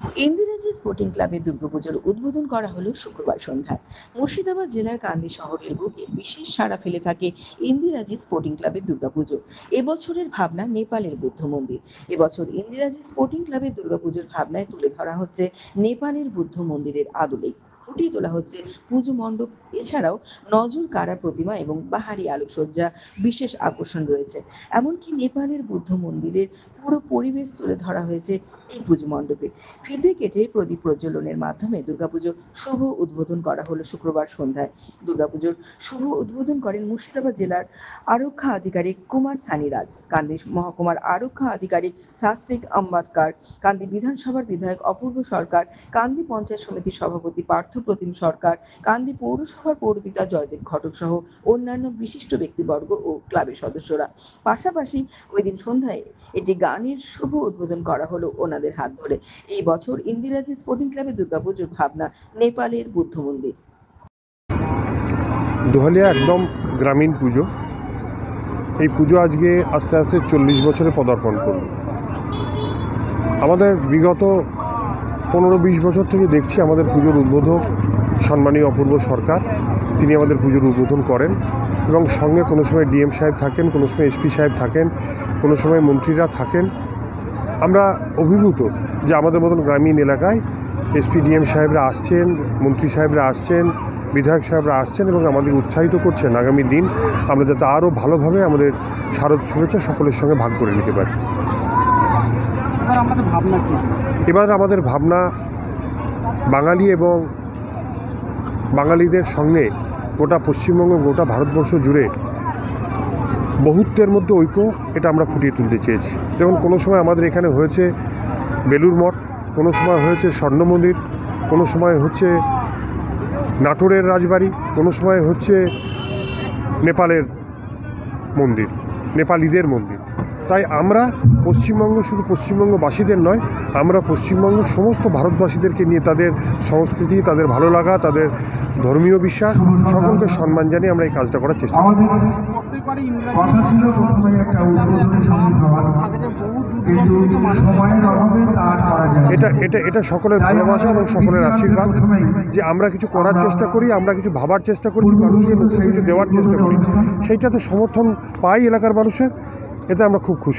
ইন্দিরাজি sporting ক্লাবের দুর্গাপুজোর উদ্বোধন করা হলো শুক্রবার সন্ধ্যায়। মুর্শিদাবাদ জেলার কান্দি শহরের বুকে বিশেষ সাড়া ফেলে থাকে ইন্দিরাজি স্পোর্টিং ক্লাবের দুর্গাপুজো। এবছরের ভাবনা নেপালের বুদ্ধ মন্দির। এবছর ইন্দিরাজি স্পোর্টিং ক্লাবের দুর্গাপুজোর ভাবনায় তুলে ধরা হচ্ছে নেপালের বুদ্ধ মন্দিরের আদলে ফুটিয়ে তোলা হচ্ছে পুজো মণ্ডপ। এছাড়াও নজর কাড়া প্রতিমা এবং বাহারি আলোকসজ্জা বিশেষ আকর্ষণ রয়েছে। এমনকি নেপালের বুদ্ধ মন্দিরের পুরো পরিবেশ তুলে ধরা হয়েছে এই পুজো মণ্ডপে। ফিতে কেটে প্রদীপ প্রজ্বলনের মাধ্যমে দুর্গাপুজোর শুভ উদ্বোধন করা হলো শুক্রবার সন্ধ্যায়। দুর্গাপুজোর শুভ উদ্বোধন করেন মুর্শিদাবাদ জেলার আরক্ষা আধিকারিক কুমার সানিরাজ, কান্দি মহকুমার আরক্ষা আধিকারিক শাস্ত্রিক আম্বাটকার, কান্দি বিধানসভার বিধায়ক অপূর্ব সরকার, কান্দি পঞ্চায়েত সমিতির সভাপতি পার্থ প্রতিম সরকার, কান্দি পৌরসভার পৌরপিতা জয়দেব ঘটক সহ অন্যান্য বিশিষ্ট ব্যক্তিবর্গ ও ক্লাবের সদস্যরা। পাশাপাশি ওই দিন সন্ধ্যায় এটি গানের শুভ উদ্বোধন করা হলো ওনাদের হাত ধরে। এই বছর ইন্দিরাজি স্পোর্টিং ক্লাবের দুর্গাপুজোর ভাবনা নেপালের বুদ্ধ মন্দির। দোহালিয়া একদম গ্রামীণ পুজো। এই পুজো আজকে আস্তে আস্তে 40 বছরে পদার্পণ করল। আমাদের বিগত 15-20 বছর থেকে দেখছি আমাদের পুজোর উদ্বোধক সম্মানীয় অপূর্ব সরকার, তিনি আমাদের পুজোর উদ্বোধন করেন এবং সঙ্গে কোনো সময় ডিএম সাহেব থাকেন, কোনো সময় এসপি সাহেব থাকেন, কোনো সময় মন্ত্রীরা থাকেন। আমরা অভিভূত যে আমাদের মতন গ্রামীণ এলাকায় এসপি ডিএম সাহেবরা আসছেন, মন্ত্রী সাহেবরা আসছেন, বিধায়ক সাহেবরা আসছেন এবং আমাদের উৎসাহিত করছেন আগামী দিন আমরা যাতে আরও ভালোভাবে আমাদের শারদ শুভেচ্ছা সকলের সঙ্গে ভাগ করে নিতে পারি। এবার আমাদের ভাবনা বাঙালি এবং বাঙালিদের সঙ্গে গোটা পশ্চিমবঙ্গ, গোটা ভারতবর্ষ জুড়ে বহুত্বের মধ্যে ঐক্য, এটা আমরা ফুটিয়ে তুলতে চেয়েছি। যেমন কোনো সময় আমাদের এখানে হয়েছে বেলুর মঠ, কোনো সময় হয়েছে স্বর্ণ মন্দির, কোনো সময় হচ্ছে নাটোরের রাজবাড়ি, কোনো সময় হচ্ছে নেপালের মন্দির, নেপালিদের মন্দির। তাই আমরা পশ্চিমবঙ্গ শুধু পশ্চিমবঙ্গবাসীদের নয়, আমরা পশ্চিমবঙ্গ সমস্ত ভারতবাসীদেরকে নিয়ে তাদের সংস্কৃতি, তাদের ভালো লাগা, তাদের ধর্মীয় বিশ্বাস সকলকে সম্মান জানিয়ে আমরা এই কাজটা করার চেষ্টা করি। কথা ছিল প্রথমে একটা উদ্বোধনী সঙ্গীত হওয়ার, কিন্তু সময়ের অভাবে তার করা যায়। এটা সকলের ভালোবাসা এবং সকলের আশীর্বাদ যে আমরা কিছু করার চেষ্টা করি, আমরা কিছু ভাবার চেষ্টা করি, মানুষকে কিছু দেওয়ার চেষ্টা করি, সেইটাতে সমর্থন পাই এলাকার মানুষের। এতে আমরা খুব খুশি।